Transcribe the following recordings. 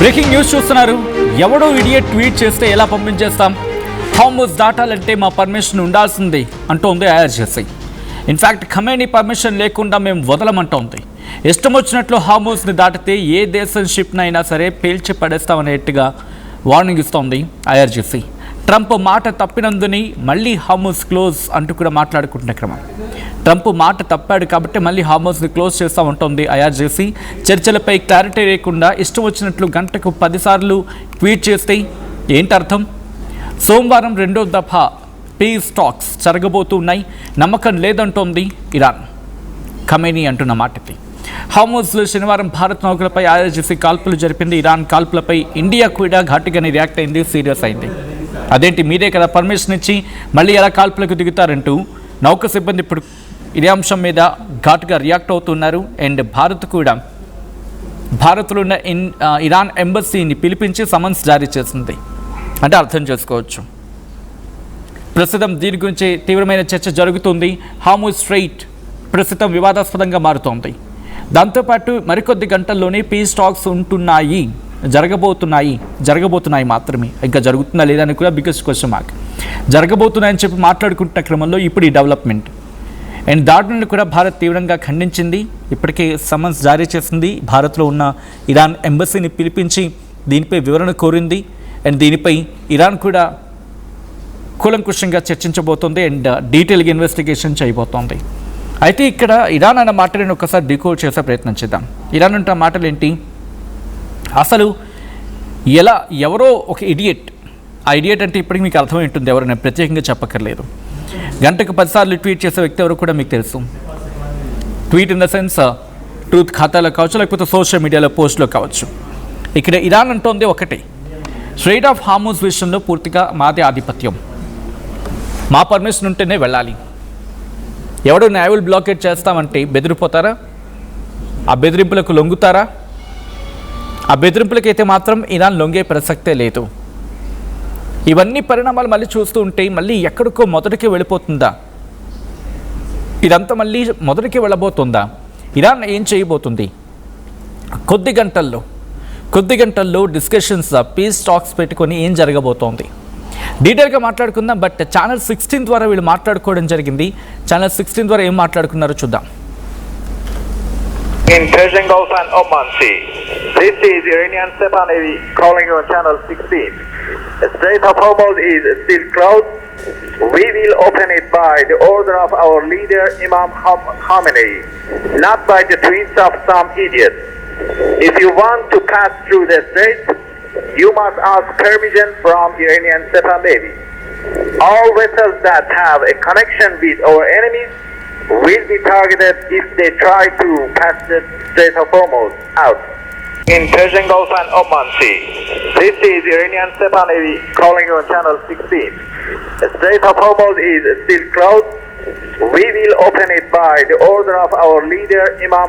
Breaking news చూస్తున్నారు. ఎవడో idiot tweet చేస్తే ఎలా పంపించేస్తాం? హార్మోజ్ దాటాలంటే మా పర్మిషన్ ఉండాల్సింది అంటోంది ఐఆర్జీసీ. ఇన్ఫ్యాక్ట్ ఖమేనీ పర్మిషన్ లేకుండా మేము వదలమంటోంది. ఇష్టం వచ్చినట్లు హార్మోజ్ని దాటితే ఏ దేశం షిప్నైనా సరే పేల్చి పడేస్తామనేట్టుగా వార్నింగ్ ఇస్తోంది ఐఆర్జీసీ. ట్రంప్ మాట తప్పినందుని మళ్ళీ హార్మోజ్ క్లోజ్ అంటూ కూడా మాట్లాడుకుంటున్న క్రమం. ట్రంప్ మాట తప్పాడు కాబట్టి మళ్ళీ హార్మోజ్ని క్లోజ్ చేస్తామంటోంది ఐఆర్జీసీ. చర్చలపై క్లారిటీ లేకుండా ఇష్టం వచ్చినట్లు గంటకు 10 సార్లు ట్వీట్ చేస్తే ఏంటి అర్థం? సోమవారం 2వ దఫా పీస్ టాక్స్ జరగబోతున్నాయి, నమ్మకం లేదంటోంది ఇరాన్. ఖమేనీ అంటున్న మాటకి హార్మోజ్లో శనివారం భారత్ నౌకలపై ఐఆర్జీసీ కాల్పులు జరిపింది. ఇరాన్ కాల్పులపై ఇండియా కూడా ఘాటుగానే రియాక్ట్ అయింది, సీరియస్ అయింది. అదేంటి మీరే కదా పర్మిషన్ ఇచ్చి మళ్ళీ ఎలా కాల్పులకు దిగుతారంటూ నౌక సిబ్బంది ఇప్పుడు ఇదే అంశం మీద ఘాటుగా రియాక్ట్ అవుతున్నారు. అండ్ భారత్లో ఉన్న ఇరాన్ ఎంబసీని పిలిపించి సమన్స్ జారీ చేసింది. అంటే అర్థం చేసుకోవచ్చు. ప్రస్తుతం దీని గురించి తీవ్రమైన చర్చ జరుగుతుంది. హార్మోజ్ స్ట్రెయిట్ ప్రస్తుతం వివాదాస్పదంగా మారుతోంది. దాంతోపాటు మరికొద్ది గంటల్లోనే పీస్ టాక్స్ జరగబోతున్నాయి మాత్రమే. ఇంకా జరుగుతుందా లేదా అని కూడా బిగ్గెస్ట్ క్వశ్చన్ మార్క్. జరగబోతున్నాయని చెప్పి మాట్లాడుకుంటున్న క్రమంలో ఇప్పుడు ఈ డెవలప్మెంట్ అండ్ దాడులను కూడా భారత్ తీవ్రంగా ఖండించింది. ఇప్పటికే సమన్స్ జారీ చేసింది. భారత్లో ఉన్న ఇరాన్ ఎంబసీని పిలిపించి దీనిపై వివరణ కోరింది. అండ్ దీనిపై ఇరాన్ కూడా కూలంకుషంగా చర్చించబోతోంది అండ్ డీటెయిల్గా ఇన్వెస్టిగేషన్ చేయబోతోంది. అయితే ఇక్కడ ఇరాన్ అన్న మాటలను ఒకసారి డీకోడ్ చేసే ప్రయత్నం చేద్దాం. ఇరాన్ అంటే మాటలు ఏంటి? అసలు ఎవరో ఒక ఇడియట్, ఆ ఇడియట్ అంటే ఇప్పటికి మీకు అర్థమై ఉంటుంది, ఎవరు నేను ప్రత్యేకంగా చెప్పక్కర్లేదు. గంటకు 10 సార్లు ట్వీట్ చేసే వ్యక్తి ఎవరు కూడా మీకు తెలుసు. Tweet in the sense truth ఖాతాలో కావచ్చు, లేకపోతే సోషల్ మీడియాలో పోస్ట్లో కావచ్చు. ఇక్కడ ఇరాన్ అంటోంది ఒకటి, స్ట్రెయిట్ ఆఫ్ హార్మోజ్ విషయంలో పూర్తిగా మాదే ఆధిపత్యం, మా పర్మిషన్ ఉంటేనే వెళ్ళాలి. ఎవడో నేవల్ బ్లాకేట్ చేస్తామంటే బెదిరిపోతారా? ఆ బెదిరింపులకు లొంగుతారా? ఆ బెదిరింపులకైతే మాత్రం ఇరాన్ లొంగే ప్రసక్తే లేదు. ఇవన్నీ పరిణామాలు మళ్ళీ చూస్తూ ఉంటే మళ్ళీ ఎక్కడికో మొదటికి వెళ్ళిపోతుందా? ఇదంతా మళ్ళీ మొదటికి వెళ్ళబోతుందా? ఇరాన్ ఏం చేయబోతుంది? కొద్ది గంటల్లో డిస్కషన్స్, పీస్ టాక్స్ పెట్టుకొని ఏం జరగబోతోంది డీటెయిల్గా మాట్లాడుకుందాం. బట్ ఛానల్ 16 ద్వారా వీళ్ళు మాట్లాడుకోవడం జరిగింది. ఛానల్ 16 ద్వారా ఏం మాట్లాడుకున్నారో చూద్దాం. In Persian Gulf and Oman Sea. This is Iranian Sepa Navy calling you on channel 16. The Strait of Hormuz is still closed. We will open it by the order of our leader Imam Khamenei, not by the tweets of some idiot. If you want to pass through the strait, you must ask permission from Iranian Sepa Navy. All vessels that have a connection with our enemies will be targeted if they try to pass the Strait of Hormuz out. In Persian Gulf and Oman Sea. This is Iranian Sepa Navy calling you on channel 16. The Strait of Hormuz is still closed. We will open it by the order of our leader Imam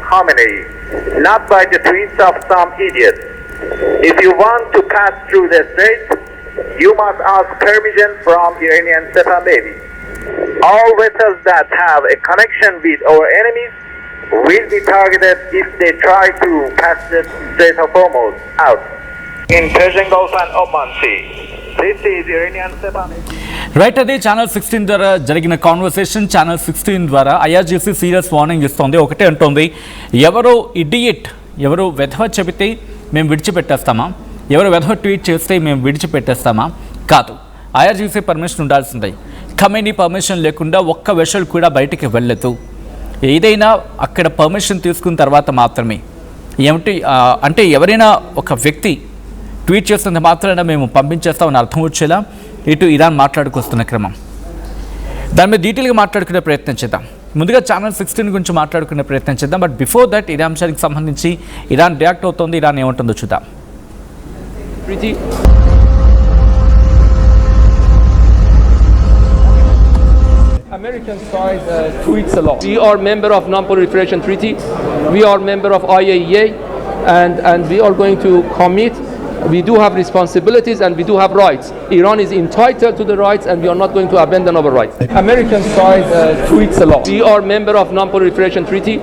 Khamenei, not by the tweets of some idiot. If you want to pass through the strait, you must ask permission from Iranian Sepa Navy. All vessels that have a connection with our enemies will be targeted if they try to pass the Strait of Hormuz out. In Persian Gulf and Oman Sea. This is Iranian Sepa Navy. Right, అది channel 16 ద్వారా జరిగిన conversation. Channel 16 ద్వారా IRGC serious warning ఇస్తోంది. ఒకటే అంటోంది, ఎవరో idiot, ఎవరో వెధవ చెబితే మేము విడిచిపెట్టేస్తామా? ఎవరో వెధవ ట్వీట్ చేస్తే మేము విడిచిపెట్టేస్తామా? కాదు, ఐఆర్జీసీ పర్మిషన్ ఉండాల్సిందే. ఖమేనీ పర్మిషన్ లేకుండా ఒక్క వెషల్ కూడా బయటికి వెళ్ళదు. ఏదైనా అక్కడ పర్మిషన్ తీసుకున్న తర్వాత మాత్రమే. ఏమిటి అంటే ఎవరైనా ఒక వ్యక్తి ట్వీట్ చేస్తున్న మాత్రాన మేము పంపించేస్తామని అర్థం వచ్చేలా ఇటు ఇరాన్ మాట్లాడుకొస్తున్న క్రమం. దాని మీద డీటెయిల్గా మాట్లాడుకునే ప్రయత్నం చేద్దాం. ముందుగా ఛానల్ 16 గురించి మాట్లాడుకునే ప్రయత్నం చేద్దాం. బట్ బిఫోర్ దట్ ఇదే అంశానికి సంబంధించి ఇరాన్ రియాక్ట్ అవుతోంది. ఇరాన్ ఏమంటుందో చూద్దాం. American side tweets a lot. We are member of Non-Proliferation Treaty. We are member of IAEA, and we are going to commit. We do have responsibilities and we do have rights. Iran is entitled to the rights, and we are not going to abandon our rights. American side tweets a lot. We are member of Non-Proliferation Treaty.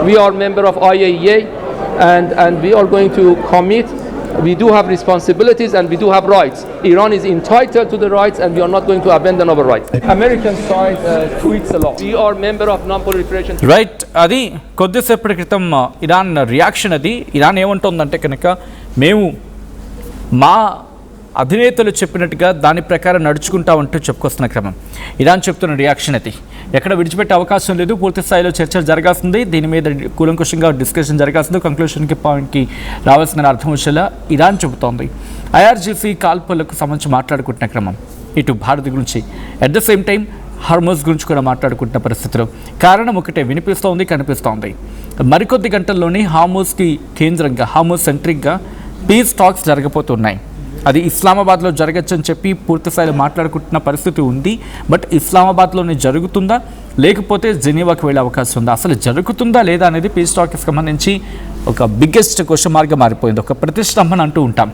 We are member of IAEA, and we are going to commit We do have responsibilities and we do have rights. Iran is entitled to the rights and we are not going to abandon our rights. American side tweets a lot. We are member of non-proliferation. Right, అది కొద్దిసేపటి క్రితం Iran reaction. అది Iran ఏమంటుందంటే కనుక మేము మా అధినేతలు చెప్పినట్టుగా దాని ప్రకారం నడుచుకుంటామంటూ చెప్పుకొస్తున్న క్రమం. ఇరాన్ చెప్తున్న రియాక్షన్ అది ఎక్కడ విడిచిపెట్టే అవకాశం లేదు. పూర్తి స్థాయిలో చర్చలు జరగాల్సింది, దీని మీద కూలంకుషంగా డిస్కషన్ జరగాల్సింది, కంక్లూషన్కి పాయింట్కి రావాల్సిన అర్థం వచ్చేలా ఇరాన్ చెబుతోంది. ఐఆర్జీసీ కాల్పులకు సంబంధించి మాట్లాడుకుంటున్న క్రమం ఇటు భారత్ గురించి, at the same time Hormuz గురించి కూడా మాట్లాడుకుంటున్న పరిస్థితులు. కారణం ఒకటే వినిపిస్తోంది, కనిపిస్తోంది. మరికొద్ది గంటల్లోనే హార్మోజ్కి కేంద్రంగా, హార్మోజ్ సెంట్రిక్గా పీస్ టాక్స్ జరగబోతున్నాయి. అది ఇస్లామాబాద్లో జరగచ్చని చెప్పి పూర్తి స్థాయిలో మాట్లాడుకుంటున్న పరిస్థితి ఉంది. బట్ ఇస్లామాబాద్లోనే జరుగుతుందా లేకపోతే జెనీవాకి వెళ్ళే అవకాశం ఉందా, అసలు జరుగుతుందా లేదా అనేది పీస్ టాక్కి సంబంధించి ఒక బిగ్గెస్ట్ క్వశ్చన్ మార్క్గా మారిపోయింది. ఒక ప్రతిష్టంభన అంటూ ఉంటాం,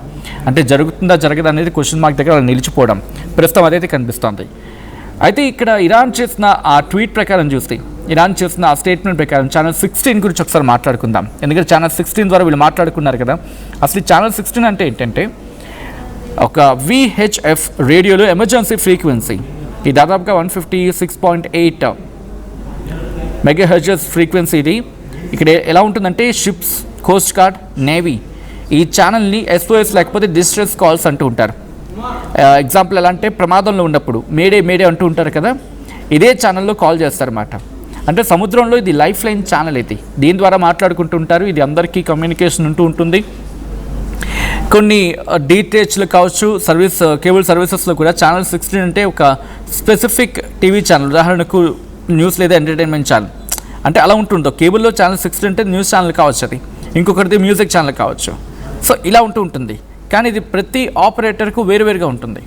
అంటే జరుగుతుందా జరగదా అనేది క్వశ్చన్ మార్క్ దగ్గర నిలిచిపోవడం ప్రస్తుతం అదైతే కనిపిస్తోంది. అయితే ఇక్కడ ఇరాన్ చేసిన ఆ ట్వీట్ ప్రకారం చూస్తే, ఇరాన్ చేసిన ఆ స్టేట్మెంట్ ప్రకారం ఛానల్ 16 గురించి ఒకసారి మాట్లాడుకుందాం. ఎందుకంటే ఛానల్ 16 ద్వారా వీళ్ళు మాట్లాడుకున్నారు కదా. అసలు ఛానల్ 16 అంటే ఏంటంటే ఒక VHF రేడియోలో ఎమర్జెన్సీ ఫ్రీక్వెన్సీ, ఇది దాదాపుగా 156.8 మెగాహెర్ట్జ్ ఫ్రీక్వెన్సీ. ఇది ఇక్కడ ఎలా ఉంటుందంటే షిప్స్, కోస్ట్ గార్డ్, నేవీ ఈ ఛానల్ని SOS లేకపోతే డిస్ట్రెస్ కాల్స్ అంటూ ఉంటారు. ఎగ్జాంపుల్ ఎలా అంటే ప్రమాదంలో ఉన్నప్పుడు మేడే మేడే అంటూ ఉంటారు కదా, ఇదే ఛానల్లో కాల్ చేస్తారన్నమాట. అంటే సముద్రంలో ఇది లైఫ్ లైన్ ఛానల్, ఇది దీని ద్వారా మాట్లాడుకుంటూ ఉంటారు. ఇది అందరికీ కమ్యూనికేషన్ ఉంటూ ఉంటుంది. కొన్ని డిటిహెచ్లు కావచ్చు, కేబుల్ సర్వీసెస్లో కూడా ఛానల్ 16 అంటే ఒక స్పెసిఫిక్ టీవీ ఛానల్, ఉదాహరణకు న్యూస్ లేదా ఎంటర్టైన్మెంట్ ఛానల్ అంటే అలా ఉంటుంది. కేబుల్లో ఛానల్ 16 అంటే న్యూస్ ఛానల్ కావచ్చు, అది ఇంకొకటిది మ్యూజిక్ ఛానల్ కావచ్చు. సో ఇలా ఉంటుంది. కానీ ఇది ప్రతి ఆపరేటర్కు వేరువేరుగా ఉంటుంది.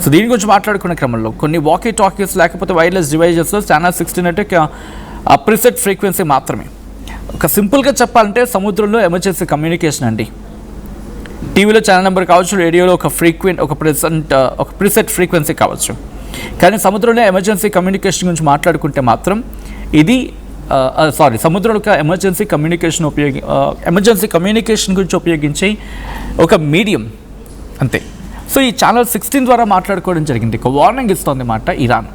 సో దీని గురించి మాట్లాడుకునే క్రమంలో కొన్ని వాకీ టాకీస్ లేకపోతే వైర్లెస్ డివైజెస్లో ఛానల్ 16 అంటే ప్రిసెట్ ఫ్రీక్వెన్సీ మాత్రమే. ఒక సింపుల్గా చెప్పాలంటే సముద్రంలో ఎమర్జెన్సీ కమ్యూనికేషన్ అండి. టీవీలో ఛానల్ నెంబర్ కావచ్చు, రేడియోలో ఒక ప్రిసెట్ ఫ్రీక్వెన్సీ కావచ్చు. కానీ సముద్రంలో ఎమర్జెన్సీ కమ్యూనికేషన్ గురించి మాట్లాడుకుంటే మాత్రం ఇది సముద్రంలో ఒక ఎమర్జెన్సీ కమ్యూనికేషన్ గురించి ఉపయోగించే ఒక మీడియం అంతే. సో ఈ ఛానల్ 16 ద్వారా మాట్లాడుకోవడం జరిగింది. ఒక వార్నింగ్ ఇస్తోంది అన్నమాట ఇరాన్.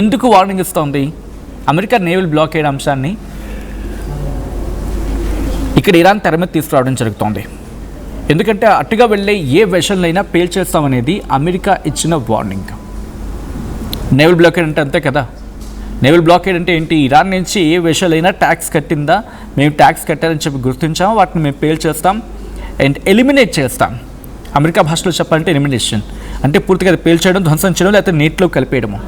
ఎందుకు వార్నింగ్ ఇస్తోంది? అమెరికా నేవల్ బ్లాకేడ్ అంశాన్ని ఇక్కడ ఇరాన్ తెర మీద తీసుకురావడం జరుగుతోంది. ఎందుకంటే అటుగా వెళ్ళే ఏ వెషన్లైనా పేల్చేస్తామనేది అమెరికా ఇచ్చిన వార్నింగ్. నేవల్ బ్లాకేడ్ అంటే అంతే కదా. నేవల్ బ్లాకేడ్ అంటే ఏంటి? ఇరాన్ నుంచి ఏ వెషలైనా ట్యాక్స్ కట్టిందా, మేము ట్యాక్స్ కట్టాలని చెప్పి గుర్తించాము, వాటిని మేము పేల్చేస్తాం అండ్ ఎలిమినేట్ చేస్తాం. అమెరికా భాషలో చెప్పాలంటే ఎలిమినేషన్ అంటే పూర్తిగా అది పేల్చేయడం, ధ్వంసం చేయడం, లేకపోతే నీటిలో కలిపేయడము.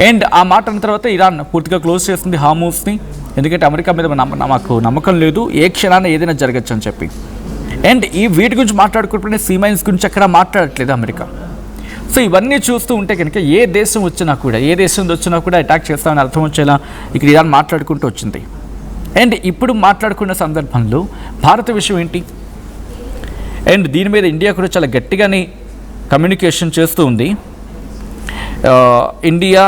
అండ్ ఆ మాట అన్న తర్వాత ఇరాన్ పూర్తిగా క్లోజ్ చేస్తుంది హార్మోజ్ని. ఎందుకంటే అమెరికా మీద మాకు నమ్మకం లేదు, ఏ క్షణాన్ని ఏదైనా జరగచ్చు అని చెప్పి. అండ్ ఈ వీటి గురించి మాట్లాడుకుంటుంటే సీమైన్స్ గురించి ఎక్కడ మాట్లాడట్లేదు అమెరికా. సో ఇవన్నీ చూస్తూ ఉంటే కనుక ఏ దేశం వచ్చినా కూడా అటాక్ చేస్తామని అర్థం వచ్చేలా ఇక్కడ ఇరాన్ మాట్లాడుకుంటూ వచ్చింది. అండ్ ఇప్పుడు మాట్లాడుకున్న సందర్భంలో భారత విషయం ఏంటి? అండ్ దీని మీద ఇండియా కూడా చాలా గట్టిగానే కమ్యూనికేషన్ చేస్తూ ఉంది. ఇండియా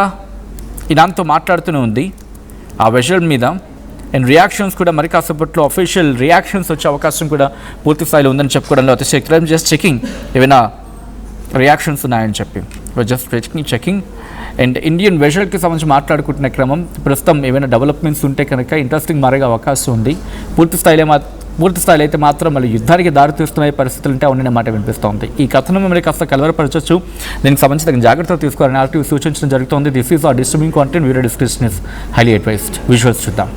ఇరాన్తో మాట్లాడుతూనే ఉంది ఆ విషయం మీద. అండ్ రియాక్షన్స్ కూడా మరి కాసేపట్లో అఫీషియల్ రియాక్షన్స్ వచ్చే అవకాశం కూడా పూర్తి స్థాయిలో ఉందని చెప్పుకోవడంలో అతిశక్తి. జస్ట్ చెకింగ్ ఏమైనా రియాక్షన్స్ ఉన్నాయని చెప్పి జస్ట్ చెకింగ్. అండ్ ఇండియన్ వెజల్కి సంబంధించి మాట్లాడుకుంటున్న క్రమం ప్రస్తుతం ఏమైనా డెవలప్మెంట్స్ ఉంటే కనుక ఇంట్రెస్టింగ్ మారే అవకాశం ఉంది. పూర్తి స్థాయిలో అయితే మాత్రం మళ్ళీ యుద్ధానికి దారితీస్తున్న పరిస్థితులు ఉంటే అవుననే మాట వినిపిస్తోంది. ఈ కథనం మిమ్మల్ని కాస్త కలవరపరచవచ్చు, దీనికి సంబంధించి తగిన జాగ్రత్తలు తీసుకోవాలని ఆర్టీవీ సూచించడం జరుగుతుంది. This is our disturbing content, video description is highly advised. Visuals చూద్దాం.